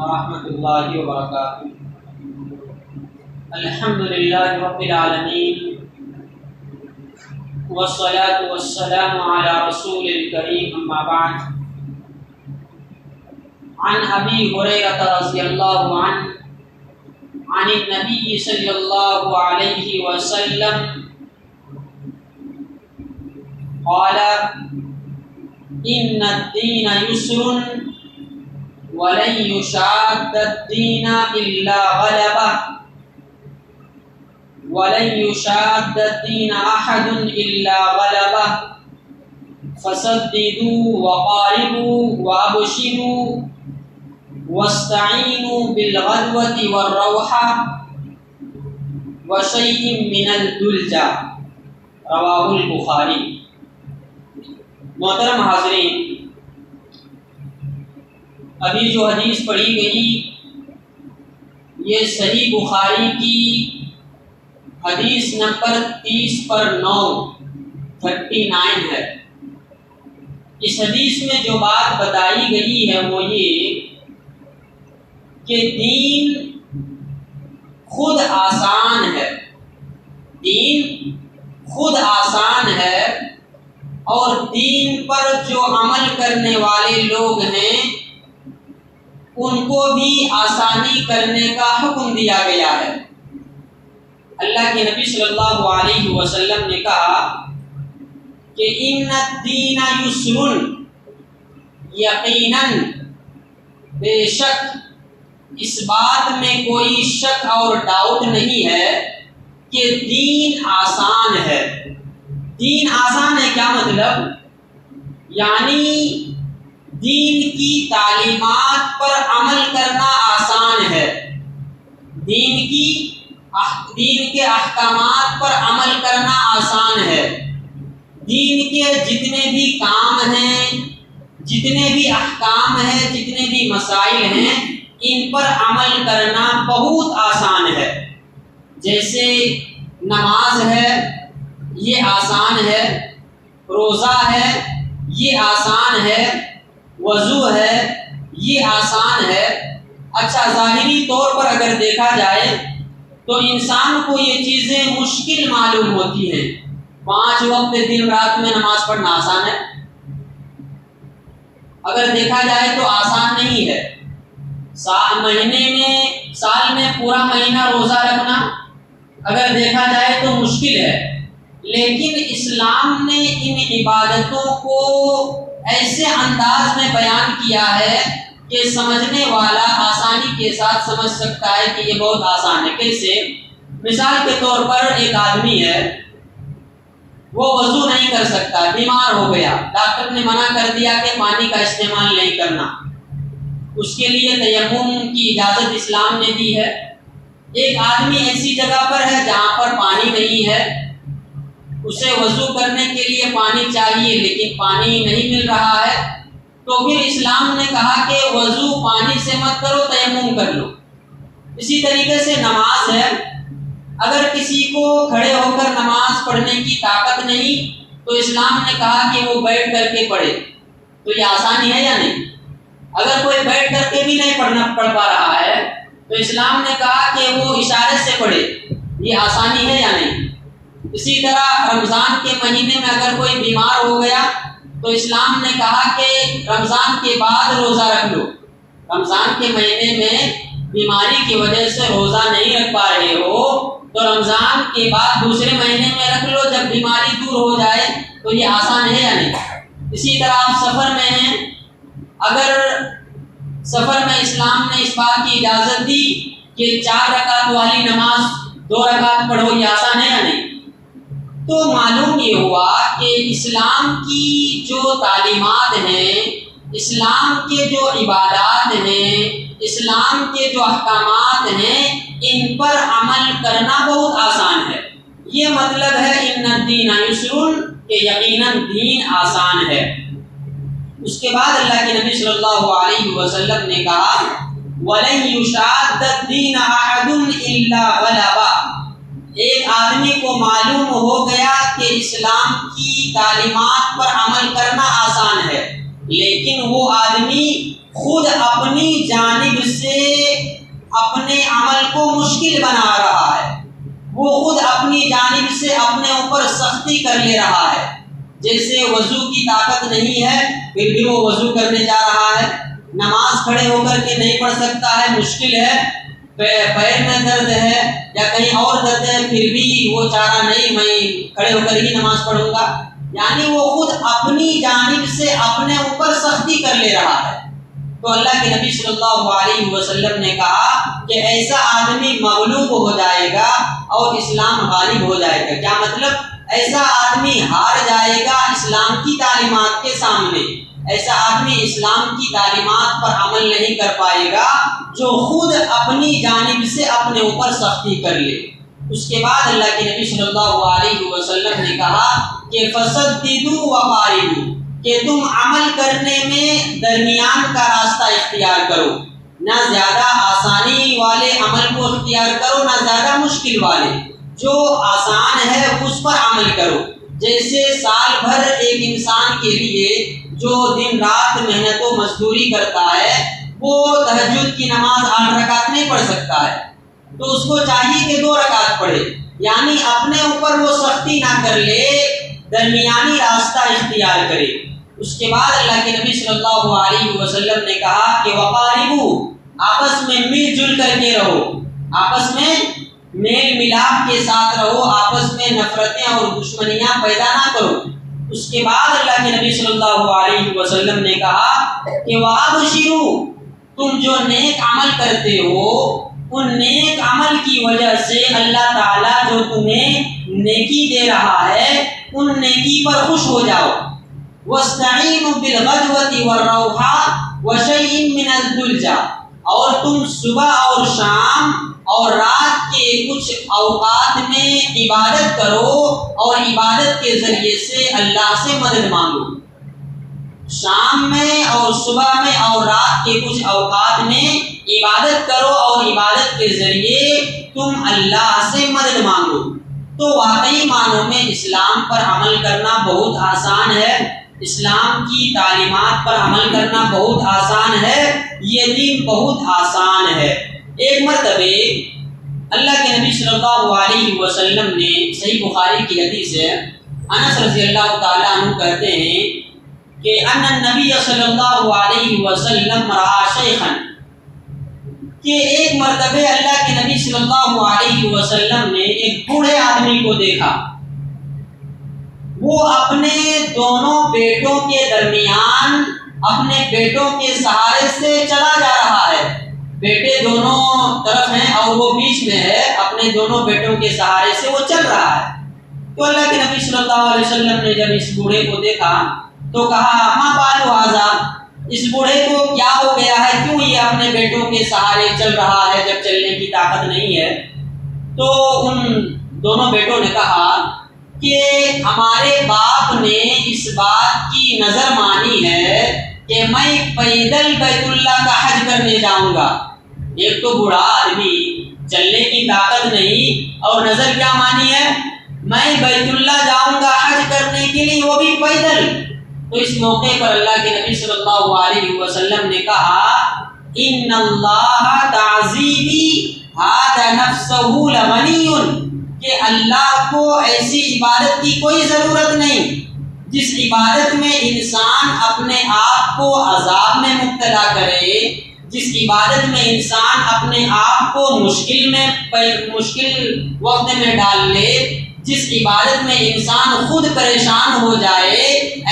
ورحمۃ اللہ وبرکاتہ۔ الحمد للہ رب العالمین والصلاة والسلام علی رسول الکریم، اما بعد۔ عن ابی ہریرہ رضی اللہ عنہ عن النبی صلی اللہ علیہ وسلم قال ان الدین یسر ولن یشاد الدین الا غلبہ ولن یشاد الدین احد الا غلبہ فسددوا وقاربوا وابشروا واستعینوا بالغدوة والروحہ وشیء من الدلجہ، رواہ البخاری۔ محترم حاضرین، ابھی جو حدیث پڑھی گئی یہ صحیح بخاری کی حدیث نمبر 30/9 ہے۔ اس حدیث میں جو بات بتائی گئی ہے وہ یہ کہ دین خود آسان ہے، دین خود آسان ہے، اور دین پر جو عمل کرنے والے لوگ ہیں ان کو بھی آسانی کرنے کا حکم دیا گیا ہے۔ اللہ کے نبی صلی اللہ علیہ وسلم نے کہا کہ ان الدین یسر، یقیناً بے شک اس بات میں کوئی شک اور ڈاؤٹ نہیں ہے کہ دین آسان ہے۔ دین آسان ہے کیا مطلب؟ یعنی دین کی تعلیمات پر عمل کرنا آسان ہے، دین کے احکامات پر عمل کرنا آسان ہے، دین کے جتنے بھی کام ہیں، جتنے بھی احکام ہیں، جتنے بھی مسائل ہیں، ان پر عمل کرنا بہت آسان ہے۔ جیسے نماز ہے یہ آسان ہے، روزہ ہے یہ آسان ہے، وضو ہے یہ آسان ہے۔ اچھا، ظاہری طور پر اگر دیکھا جائے تو انسان کو یہ چیزیں مشکل معلوم ہوتی ہیں۔ 5 وقت دن رات میں نماز پڑھنا آسان ہے؟ اگر دیکھا جائے تو آسان نہیں ہے۔ سال میں پورا مہینہ روزہ رکھنا اگر دیکھا جائے تو مشکل ہے، لیکن اسلام نے ان عبادتوں کو ایسے انداز میں بیان کیا ہے کہ سمجھنے والا آسانی کے ساتھ سمجھ سکتا ہے کہ یہ بہت آسان ہے۔ کیسے؟ مثال کے طور پر ایک آدمی ہے، وہ وضو نہیں کر سکتا، بیمار ہو گیا، ڈاکٹر نے منع کر دیا کہ پانی کا استعمال نہیں کرنا، اس کے لیے تیمم کی اجازت اسلام نے دی ہے۔ ایک آدمی ایسی جگہ پر ہے جہاں پر پانی نہیں ہے، اسے وضو کرنے کے لیے پانی چاہیے لیکن پانی نہیں مل رہا ہے، تو پھر اسلام نے کہا کہ وضو پانی سے مت کرو، تیمم کر لو۔ اسی طریقے سے نماز ہے، اگر کسی کو کھڑے ہو کر نماز پڑھنے کی طاقت نہیں تو اسلام نے کہا کہ وہ بیٹھ کر کے پڑھے، تو یہ آسانی ہے یا نہیں؟ اگر کوئی بیٹھ کر کے بھی نہیں پڑھ پا رہا ہے تو اسلام نے کہا کہ وہ اشارے سے پڑھے، یہ آسانی ہے یا نہیں؟ اسی طرح رمضان کے مہینے میں اگر کوئی بیمار ہو گیا تو اسلام نے کہا کہ رمضان کے بعد روزہ رکھ لو۔ رمضان کے مہینے میں بیماری کی وجہ سے روزہ نہیں رکھ پا رہے ہو تو رمضان کے بعد دوسرے مہینے میں رکھ لو، جب بیماری دور ہو جائے، تو یہ آسان ہے یا نہیں؟ اسی طرح آپ سفر میں ہیں، اگر سفر میں اسلام نے اس بات کی اجازت دی کہ 4 رکعت والی نماز 2 رکعت پڑھو، یہ آسان ہے یا نہیں؟ تو معلوم یہ ہوا کہ اسلام کی جو تعلیمات ہیں، اسلام کے جو عبادات ہیں، اسلام کے جو احکامات ہیں، ان پر عمل کرنا بہت آسان ہے۔ یہ مطلب ہے ان الدین یسر، کہ یقیناً دین آسان ہے۔ اس کے بعد اللہ کے نبی صلی اللہ علیہ وسلم نے کہا وَلَن يُشَادَّ الدِّينَ أَحَدٌ إِلَّا غَلَبَهُ، ایک آدمی کو معلوم ہو گیا کہ اسلام کی تعلیمات پر عمل کرنا آسان ہے، لیکن وہ آدمی خود اپنی جانب سے اپنے عمل کو مشکل بنا رہا ہے، وہ خود اپنی جانب سے اپنے اوپر سختی کر لے رہا ہے۔ جیسے وضو کی طاقت نہیں ہے پھر بھی وہ وضو کرنے جا رہا ہے، نماز کھڑے ہو کر کے نہیں پڑھ سکتا ہے، مشکل ہے، پیر میں درد ہے یا کہیں اور درد ہے، پھر بھی وہ چاہ رہا نہیں میں کھڑے ہو کر ہی نماز پڑھوں گا، یعنی وہ خود اپنی جانب سے اپنے اوپر سختی کر لے رہا ہے۔ تو اللہ کے نبی صلی اللہ علیہ وسلم نے کہا کہ ایسا آدمی مغلوب ہو جائے گا اور اسلام غالب ہو جائے گا۔ کیا مطلب؟ ایسا آدمی ہار جائے گا اسلام کی تعلیمات کے سامنے، ایسا آدمی اسلام کی تعلیمات پر عمل نہیں کر پائے گا جو خود اپنی جانب سے اپنے اوپر سختی کر لے۔ اس کے بعد اللہ کے نبی صلی اللہ علیہ وسلم نے کہا کہ فَسَدِّدُوا وَقَارِبُوا، کہ تم عمل کرنے میں درمیان کا راستہ اختیار کرو، نہ زیادہ آسانی والے عمل کو اختیار کرو نہ زیادہ مشکل والے، جو آسان ہے اس پر عمل کرو۔ جیسے سال بھر ایک انسان کے لیے جو دن رات محنت و مزدوری کرتا ہے وہ تہجد کی نماز 8 رکعت نہیں پڑھ سکتا ہے، تو اس کو چاہیے کہ 2 رکعت پڑھے، یعنی اپنے اوپر وہ سختی نہ کر لے، درمیانی راستہ اختیار کرے۔ اس کے بعد اللہ کے نبی صلی اللہ علیہ وسلم نے کہا کہ وقاربوا، آپس میں مل جل کر کے رہو، آپس میں میل ملاپ کے ساتھ رہو، آپس میں نفرتیں اور دشمنیاں پیدا نہ کرو۔ اس کے بعد اللہ کے نبی صلی اللہ علیہ وسلم نے کہا کہ وابشروا، تم جو نیک عمل کرتے ہو ان نیک عمل کی وجہ سے اللہ تعالیٰ جو تمہیں نیکی دے رہا ہے ان نیکی پر خوش ہو جاؤ۔ وَاسْتَعِينُوا بِالْغَدْوَةِ وَالرَّوْحَىٰ وَشَيْءٍ مِّنَ الدُّلْجَىٰ، اور تم صبح اور شام اور رات کے کچھ اوقات میں عبادت کرو اور عبادت کے ذریعے سے اللہ سے مدد مانگو۔ شام میں اور صبح میں اور رات کے کچھ اوقات میں عبادت کرو اور عبادت کے ذریعے تم اللہ سے مدد مانگو۔ تو واقعی معنوں میں اسلام پر عمل کرنا بہت آسان ہے، اسلام کی تعلیمات پر عمل کرنا بہت آسان ہے، یہ دین بہت آسان ہے۔ ایک مرتبہ اللہ کے نبی صلی اللہ علیہ وسلم نے، صحیح بخاری کی حدیث ہے، انس رضی اللہ تعالیٰ عنہ کہتے ہیں کہ ان النبی صلی اللہ علیہ وسلم رأى شیخا، کہ ایک مرتبہ اللہ کے نبی صلی اللہ علیہ وسلم نے ایک بوڑھے آدمی کو دیکھا، وہ اپنے دونوں بیٹوں کے درمیان اپنے بیٹوں کے سہارے سے چلا جا رہا ہے، بیٹے دونوں طرف ہیں اور وہ بیچ میں ہے، اپنے دونوں بیٹوں کے سہارے سے وہ چل رہا ہے۔ تو اللہ کے نبی صلی اللہ علیہ وسلم نے جب اس بوڑھے کو دیکھا تو کہا ما بال ھذا، اس بوڑھے کو کیا ہو گیا ہے، کیوں یہ اپنے بیٹوں کے سہارے چل رہا ہے جب چلنے کی طاقت نہیں ہے؟ تو ان دونوں بیٹوں نے کہا کہ ہمارے باپ نے اس بات کی نظر مانی ہے کہ میں پیدل بیت اللہ کا حج کرنے جاؤں گا۔ ایک تو بوڑھا آدمی، چلنے کی طاقت نہیں، اور نظر کیا مانی ہے، میں بیت اللہ جاؤں گا حج کرنے کے لیے، وہ بھی پیدل۔ تو اس موقع پر اللہ کے نبی صلی اللہ علیہ وسلم نے کہا ان اللہ تعذیبی ھذا نفسہ لغنی، کہ اللہ کو ایسی عبادت کی کوئی ضرورت نہیں جس عبادت میں انسان اپنے آپ کو عذاب میں مبتلا کرے، جس عبادت میں انسان اپنے آپ کو مشکل وقت میں ڈال لے، جس عبادت میں انسان خود پریشان ہو جائے،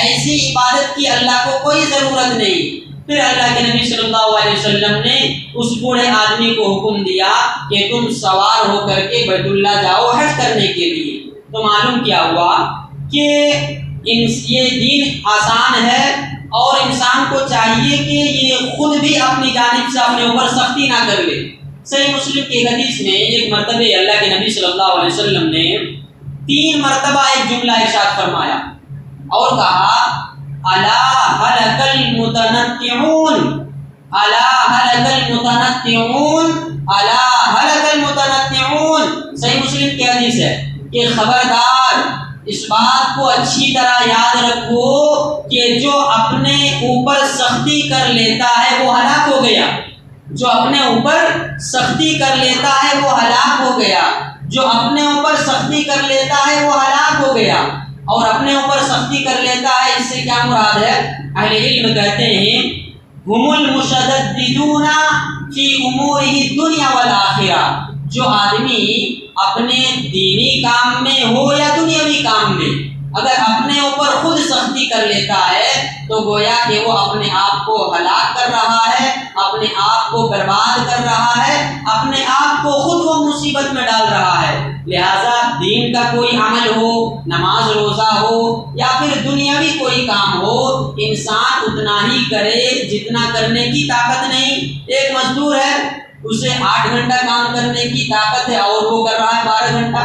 ایسی عبادت کی اللہ کو کوئی ضرورت نہیں۔ پھر اللہ کے نبی صلی اللہ علیہ وسلم نے اس بوڑھے آدمی کو حکم دیا کہ تم سوار ہو کر کے بیت اللہ جاؤ حج کرنے کے لیے۔ تو معلوم کیا ہوا کہ یہ دین آسان ہے اور انسان کو چاہیے کہ یہ خود بھی اپنی جانب سے اپنے اوپر سختی نہ کر لے۔ صحیح مسلم کی حدیث میں ایک مرتبہ اللہ کے نبی صلی اللہ علیہ وسلم نے 3 مرتبہ ایک جملہ ارشاد فرمایا اور کہا الا هلك المتنطعون، الا هلك المتنطعون، الا هلك المتنطعون۔ صحیح مسلم کی حدیث ہے کہ خبردار، اس بات کو اچھی طرح یاد رکھو کہ جو اپنے اوپر سختی کر لیتا ہے وہ ہلاک ہو گیا۔ جو اپنے اوپر سختی کر لیتا ہے وہ ہلاک ہو گیا، جو اپنے اوپر سختی کر لیتا ہے وہ ہلاک ہو گیا۔ اور اپنے اوپر سختی کر لیتا ہے، اس سے کیا مراد ہے؟ اہل علم کہتے ہیں ہم المشددون فی امورہ الدنیا والآخرہ، جو آدمی اپنے دینی کام میں ہو یا دنیاوی کام میں اگر اپنے اوپر خود سختی کر لیتا ہے تو گویا کہ وہ اپنے آپ کو ہلاک کر رہا ہے، اپنے آپ کو برباد کر رہا ہے، اپنے آپ کو خود وہ مصیبت میں ڈال رہا ہے۔ لہذا دین کا کوئی عمل ہو، نماز روزہ ہو یا پھر دنیاوی کوئی کام ہو، انسان اتنا ہی کرے جتنا کرنے کی طاقت نہیں۔ ایک مزدور ہے، اسے 8 گھنٹہ کام کرنے کی طاقت ہے اور وہ کر رہا ہے 12 گھنٹہ،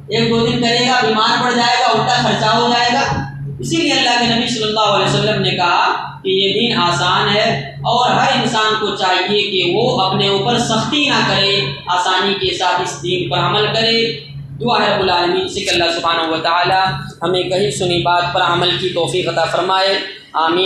1-2 دن کرے گا، بیمار پڑ جائے گا، الٹا خرچہ ہو جائے گا۔ اسی لیے اللہ کے نبی صلی اللہ علیہ وسلم نے کہا کہ یہ دین آسان ہے اور ہر انسان کو چاہیے کہ وہ اپنے اوپر سختی نہ کرے، آسانی کے ساتھ اس دین پر عمل کرے۔ دعا ہے رب العالمین سے کہ اللہ سبحانہ و تعالی ہمیں کہی سنی بات پر عمل کی توفیق عطا فرمائے، آمین۔